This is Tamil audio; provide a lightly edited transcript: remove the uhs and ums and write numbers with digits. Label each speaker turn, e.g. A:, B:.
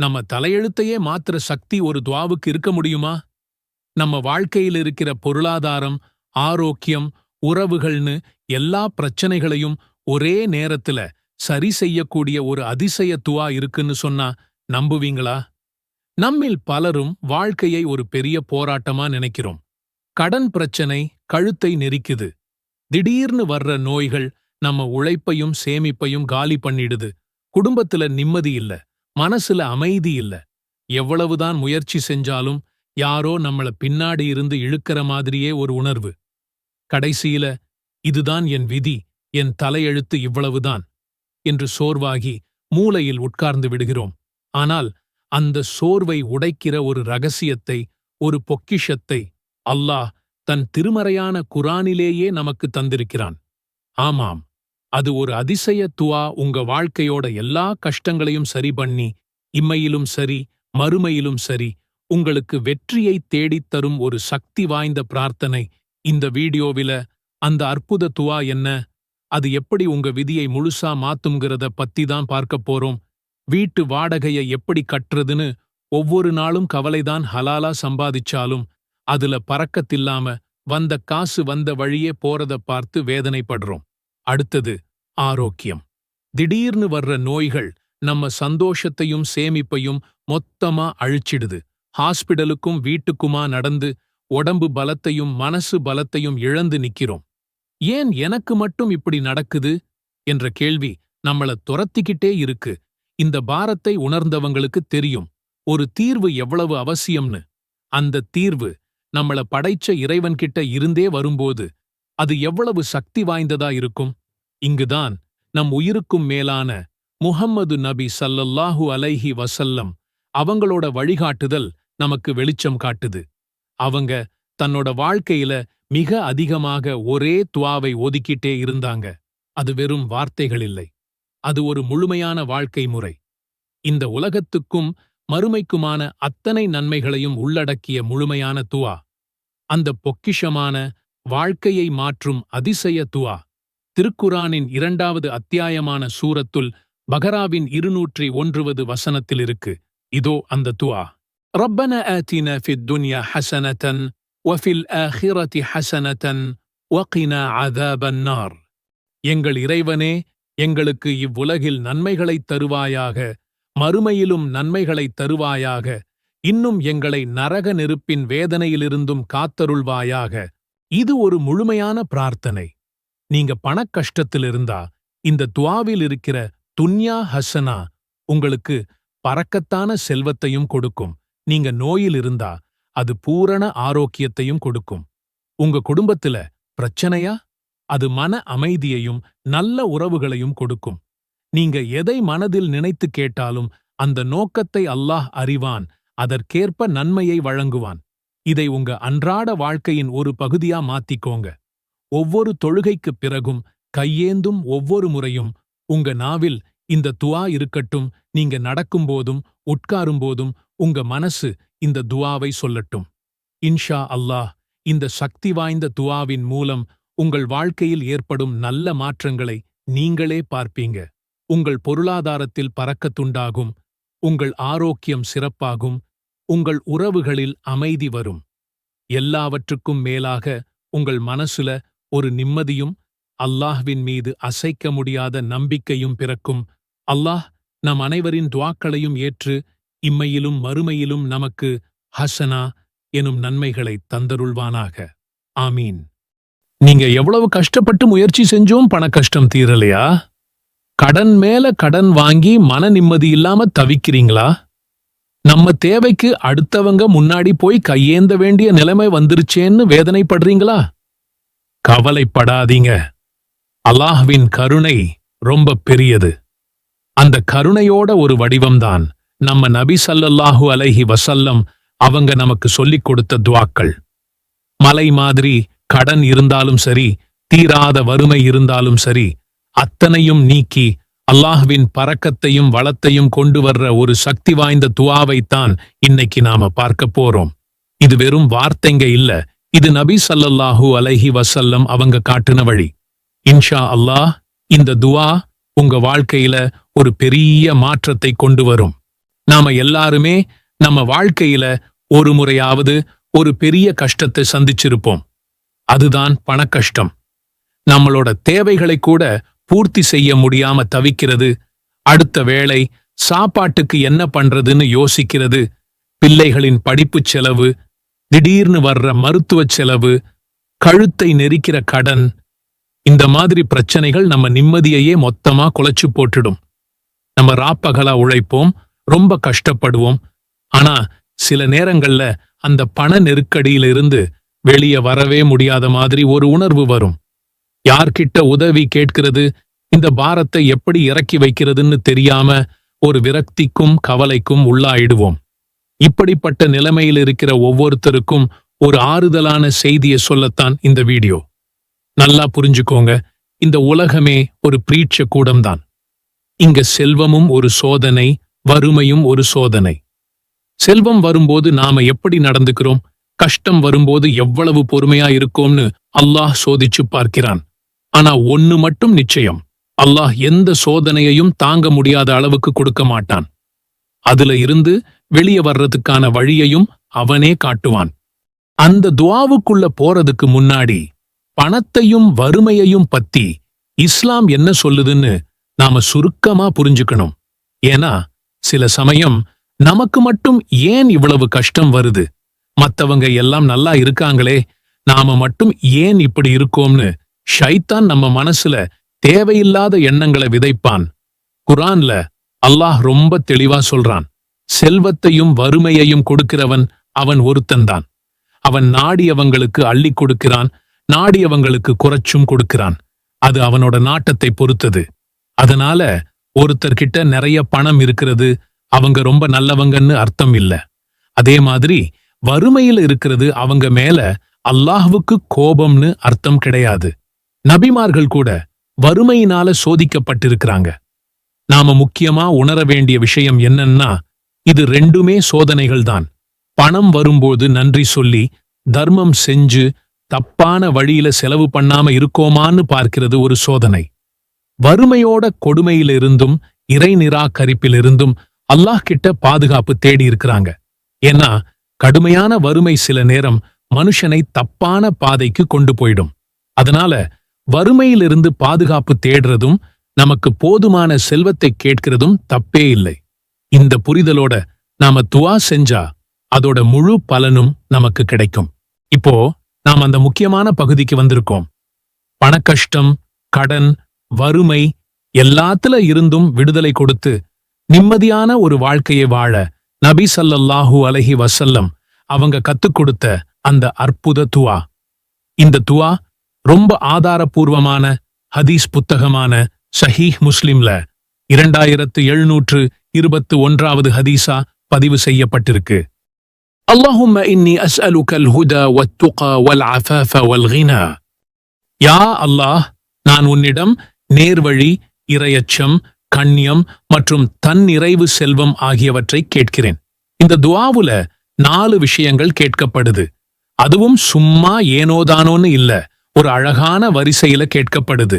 A: நம்ம தலையெழுத்தையே மாத்திர சக்தி ஒரு துவாவுக்கு இருக்க முடியுமா? நம்ம வாழ்க்கையில் இருக்கிற பொருளாதாரம், ஆரோக்கியம், உறவுகள்னு எல்லா பிரச்சனைகளையும் ஒரே நேரத்துல சரி செய்யக்கூடிய ஒரு அதிசய துவா இருக்குன்னு சொன்னா நம்புவீங்களா? நம்மில் பலரும் வாழ்க்கையை ஒரு பெரிய போராட்டமா நினைக்கிறோம். கடன் பிரச்சனை கழுத்தை நெரிக்குது. திடீர்னு வர்ற நோய்கள் நம்ம உழைப்பையும் சேமிப்பையும் காலி பண்ணிடுது. குடும்பத்துல நிம்மதி இல்ல, மனசுல அமைதி இல்ல. எவ்வளவுதான் முயற்சி செஞ்சாலும் யாரோ நம்மள பின்னாடி இருந்து இழுக்கிற மாதிரியே ஒரு உணர்வு. கடைசியில இதுதான் என் விதி, என் தலையெழுத்து இவ்வளவுதான் என்று சோர்வாகி மூலையில் உட்கார்ந்து விடுகிறோம். ஆனால் அந்த சோர்வை உடைக்கிற ஒரு ரகசியத்தை, ஒரு பொக்கிஷத்தை அல்லாஹ் தன் திருமறையான குரானிலேயே நமக்கு தந்திருக்கிறான். ஆமாம், அது ஒரு அதிசய துவா. உங்க வாழ்க்கையோட எல்லா கஷ்டங்களையும் சரி பண்ணி, இம்மையிலும் சரி மறுமையிலும் சரி உங்களுக்கு வெற்றியை தேடித் தரும் ஒரு சக்தி வாய்ந்த பிரார்த்தனை. இந்த வீடியோவில அந்த அற்புத துவா என்ன, அது எப்படி உங்க விதியை முழுசா மாத்தும்கிறத பத்தி தான் பார்க்கப் போறோம். வீட்டு வாடகையை எப்படி கட்டுறதுன்னு ஒவ்வொரு நாளும் கவலைதான். ஹலாலா சம்பாதிச்சாலும் அதுல பறக்கத்தில்லாம வந்த காசு வந்த வழியே போறத பார்த்து வேதனைப்படுறோம். அடுத்தது ஆரோக்கியம். திடீர்னு வர்ற நோய்கள் நம்ம சந்தோஷத்தையும் சேமிப்பையும் மொத்தமா அழிச்சிடுது. ஹாஸ்பிடலுக்கும் வீட்டுக்குமா நடந்து உடம்பு பலத்தையும் மனசு பலத்தையும் இழந்து நிக்கிறோம். ஏன் எனக்கு மட்டும் இப்படி நடக்குது என்ற கேள்வி நம்மள துரத்திக்கிட்டே இருக்கு. இந்த பாரத்தை உணர்ந்தவங்களுக்கு தெரியும் ஒரு தீர்வு எவ்வளவு அவசியம்னு. அந்த தீர்வு நம்மள படைச்ச இறைவன்கிட்ட இருந்தே வரும்போது அது எவ்வளவு சக்தி வாய்ந்ததா இருக்கும். இங்குதான் நம் உயிருக்கும் மேலான முஹம்மது நபி ஸல்லல்லாஹு அலைஹி வஸல்லம் அவங்களோட வழிகாட்டுதல் நமக்கு வெளிச்சம் காட்டுது. அவங்க தன்னோட வாழ்க்கையில மிக அதிகமாக ஒரே துவாவை ஒதுக்கிட்டே இருந்தாங்க. அது வெறும் வார்த்தைகள் இல்லை, அது ஒரு முழுமையான வாழ்க்கை முறை. இந்த உலகத்துக்கும் மறுமைக்குமான அத்தனை நன்மைகளையும் உள்ளடக்கிய முழுமையான துவா. அந்த பொக்கிஷமான வாழ்க்கையை மாற்றும் அதிசய துவா திருக்குரானின் 2வது அத்தியாயமான சூரத்துல் பகராவின் 201வது வசனத்தில் இருக்கு. இதோ அந்த துவா. ரப்பனா ஆத்தினா ஃபித் துன்யா ஹஸனதன் வஃபில் ஆখিরাতি ஹஸனதன் வகினா அஸாபன் நார். எங்கள் இறைவனே, எங்களுக்கு இவ்வுலகில் நன்மைகளைத் தருவாயாக, மறுமையிலும் நன்மைகளைத் தருவாயாக, இன்னும் எங்களை நரக நெருப்பின் வேதனையிலிருந்தும் காத்தருள்வாயாக. இது ஒரு முழுமையான பிரார்த்தனை. நீங்க பணக்கஷ்டத்தில் இருந்தா இந்த துவாவில் இருக்கிற துன்யா ஹசனா உங்களுக்கு பறக்கத்தான செல்வத்தையும் கொடுக்கும். நீங்க நோயில் இருந்தா அது பூரண ஆரோக்கியத்தையும் கொடுக்கும். உங்க குடும்பத்துல பிரச்சனையா, அது மன அமைதியையும் நல்ல உறவுகளையும் கொடுக்கும். நீங்க எதை மனதில் நினைத்து கேட்டாலும் அந்த நோக்கத்தை அல்லாஹ் அறிவான், அதற்கேற்ப நன்மையை வழங்குவான். இதை உங்க அன்றாட வாழ்க்கையின் ஒரு பகுதியா மாத்திக்கோங்க. ஒவ்வொரு தொழுகைக்குப் பிறகும் கையேந்தும் ஒவ்வொரு முறையும் உங்க நாவில் இந்த துவா இருக்கட்டும். நீங்க நடக்கும்போதும் உட்காரும்போதும் உங்க மனசு இந்த துவாவை சொல்லட்டும். இன்ஷா அல்லாஹ், இந்த சக்தி வாய்ந்த துவாவின் மூலம் உங்கள் வாழ்க்கையில் ஏற்படும் நல்ல மாற்றங்களை நீங்களே பார்ப்பீங்க. உங்கள் பொருளாதாரத்தில் பறக்கத்துண்டாகும், உங்கள் ஆரோக்கியம் சிறப்பாகும், உங்கள் உறவுகளில் அமைதி வரும். எல்லாவற்றுக்கும் மேலாக உங்கள் மனசுல ஒரு நிம்மதியும் அல்லாஹ்வின் மீது அசைக்க முடியாத நம்பிக்கையும் பிறக்கும். அல்லாஹ் நம் அனைவரின் துவாக்களையும் ஏற்று இம்மையிலும் மறுமையிலும் நமக்கு ஹசனா எனும் நன்மைகளை தந்தருள்வானாக. ஆமீன். நீங்க எவ்வளவு கஷ்டப்பட்டு முயற்சி செஞ்சும் பணக்கஷ்டம் தீரலையா? கடன் மேல கடன் வாங்கி மன நிம்மதி இல்லாம தவிக்கிறீங்களா? நம்ம தேவைக்கு அடுத்தவங்க முன்னாடி போய் கையேந்த வேண்டிய நிலைமை வந்துருச்சேன்னு வேதனைப்படுறீங்களா? கவலைப்படாதீங்க. அல்லாஹ்வின் கருணை ரொம்ப பெரியது. அந்த கருணையோட ஒரு வடிவம்தான் நம்ம நபி ஸல்லல்லாஹு அலைஹி வஸல்லம் அவங்க நமக்கு சொல்லிக் கொடுத்த துவாக்கள். மலை மாதிரி கடன் இருந்தாலும் சரி, தீராத வறுமை இருந்தாலும் சரி, அத்தனையும் நீக்கி அல்லாஹ்வின் பரக்கத்தையும் வளத்தையும் கொண்டு வர்ற ஒரு சக்தி வாய்ந்த துவாவைத்தான் இன்னைக்கு நாம பார்க்க போறோம். இது வெறும் வார்த்தைங்க இல்ல, இது நபி ஸல்லல்லாஹு அலைஹி வஸல்லம் அவங்க காட்டுன வழி. இன்ஷா அல்லாஹ் இந்த துவா உங்க வாழ்க்கையில ஒரு பெரிய மாற்றத்தை கொண்டு வரும். நாம எல்லாருமே நம்ம வாழ்க்கையில ஒரு முறையாவது ஒரு பெரிய கஷ்டத்தை சந்திச்சிருப்போம். அதுதான் பணக்கஷ்டம். நம்மளோட தேவைகளை கூட பூர்த்தி செய்ய முடியாம தவிக்கிறது, அடுத்த வேளை சாப்பாட்டுக்கு என்ன பண்றதுன்னு யோசிக்கிறது, பிள்ளைகளின் படிப்புச் செலவு, திடீர்னு வர்ற மருத்துவச் செலவு, கழுத்தை நெரிக்கிற கடன், இந்த மாதிரி பிரச்சனைகள் நம்ம நிம்மதியையே மொத்தமா குலைச்சு போட்டுடும். நம்ம ராப்பகலா உழைப்போம், ரொம்ப கஷ்டப்படுவோம். ஆனா சில நேரங்கள்ல அந்த பண நெருக்கடியிலிருந்து வெளியே வரவே முடியாத மாதிரி ஒரு உணர்வு வரும். யார்கிட்ட உதவி கேட்கிறது, இந்த பாரத்தை எப்படி இறக்கி வைக்கிறதுன்னு தெரியாம ஒரு விரக்திக்கும் கவலைக்கும் உள்ளாயிடுவோம். இப்படிப்பட்ட நிலைமையில் இருக்கிற ஒவ்வொருத்தருக்கும் ஒரு ஆறுதலான செய்தியை சொல்லத்தான் இந்த வீடியோ. நல்லா புரிஞ்சுக்கோங்க, இந்த உலகமே ஒரு பிரீட்ச கூடம்தான். இங்க செல்வமும் ஒரு சோதனை, வறுமையும் ஒரு சோதனை. செல்வம் வரும்போது நாம எப்படி நடந்துக்கிறோம், கஷ்டம் வரும்போது எவ்வளவு பொறுமையா இருக்கோம்னு அல்லாஹ் சோதிச்சு பார்க்கிறான். ஆனா ஒன்னு மட்டும் நிச்சயம், அல்லாஹ் எந்த சோதனையையும் தாங்க முடியாத அளவுக்கு கொடுக்க மாட்டான். அதுல இருந்து வெளியே வர்றதுக்கான வழியையும் அவனே காட்டுவான். அந்த துஆவுக்குள்ள போறதுக்கு முன்னாடி பணத்தையும் வறுமையையும் பத்தி இஸ்லாம் என்ன சொல்லுதுன்னு நாம சுருக்கமா புரிஞ்சுக்கணும். ஏன்னா சில சமயம் நமக்கு மட்டும் ஏன் இவ்வளவு கஷ்டம் வருது, மத்தவங்க எல்லாம் நல்லா இருக்காங்களே, நாம மட்டும் ஏன் இப்படி இருக்கோம்னு ஷைத்தான் நம்ம மனசுல தேவையில்லாத எண்ணங்களை விதைப்பான். குர்ஆன்ல அல்லாஹ் ரொம்ப தெளிவா சொல்றான், செல்வத்தையும் வறுமையையும் கொடுக்கிறவன் அவன் ஒருத்தன்தான். அவன் நாடியவங்களுக்கு அள்ளி கொடுக்கிறான், நாடியவங்களுக்கு குறைச்சும் கொடுக்கிறான். அது அவனோட நாட்டத்தை பொறுத்தது. அதனால ஒருத்தர்கிட்ட நிறைய பணம் இருக்கிறது அவங்க ரொம்ப நல்லவங்கன்னு அர்த்தம் இல்ல. அதே மாதிரி வறுமையில் இருக்கிறது அவங்க மேல அல்லாஹ்வுக்கு கோபம்னு அர்த்தம் கிடையாது. நபிமார்கள் கூட வறுமையினால சோதிக்கப்பட்டிருக்கிறாங்க. நாம முக்கியமா உணர வேண்டிய விஷயம் என்னன்னா, இது ரெண்டுமே சோதனைகள்தான். பணம் வரும்போது நன்றி சொல்லி தர்மம் செஞ்சு தப்பான வழியில செலவு பண்ணாம இருக்கோமான்னு பார்க்கிறது ஒரு சோதனை. வறுமையோட கொடுமையிலிருந்தும் இறை நிராகரிப்பிலிருந்தும் அல்லாஹ் கிட்ட பாதுகாப்பு தேடி இருக்கிறாங்க. ஏன்னா கடுமையான வறுமை சில நேரம் மனுஷனை தப்பான பாதைக்கு கொண்டு போயிடும். அதனால வறுமையிலிருந்து பாதுகாப்பு தேடுறதும் நமக்கு போதுமான செல்வத்தை கேட்கிறதும் தப்பே இல்லை. இந்த புரிதலோட நாம துஆ செஞ்சா அதோட முழு பலனும் நமக்கு கிடைக்கும். இப்போ நாம் அந்த முக்கியமான பகுதிக்கு வந்திருக்கோம். பணக்கஷ்டம், கடன், வறுமை எல்லாத்துல இருந்தும் விடுதலை கொடுத்து நிம்மதியான ஒரு வாழ்க்கையை வாழ நபி ஸல்லல்லாஹு அலைஹி வஸல்லம் அவங்க கத்துக் கொடுத்த அந்த அற்புத துஆ. இந்த துஆ ரொம்ப ஆதாரபூர்வமான ஹதீஸ் புத்தகமான ஸஹீஹ் முஸ்லிம்ல 2721வது ஹதீஸா பதிவு செய்யப்பட்டிருக்கு. اللهم إني أسألك الهدى والتقى والعفاف والغنى. யா அல்லாஹ், நான் உன்னிடம் நேர்வழி, இறையச்சம், கண்ணியம் மற்றும் தன்னிறைவு செல்வம் ஆகியவற்றை கேட்கிறேன். இந்த துஆவுல 4 விஷயங்கள் கேட்கப்படுது. அதுவும் சும்மா ஏனோதானோன்னு இல்ல, ஒரு அழகான வரிசையில கேட்கப்படுது.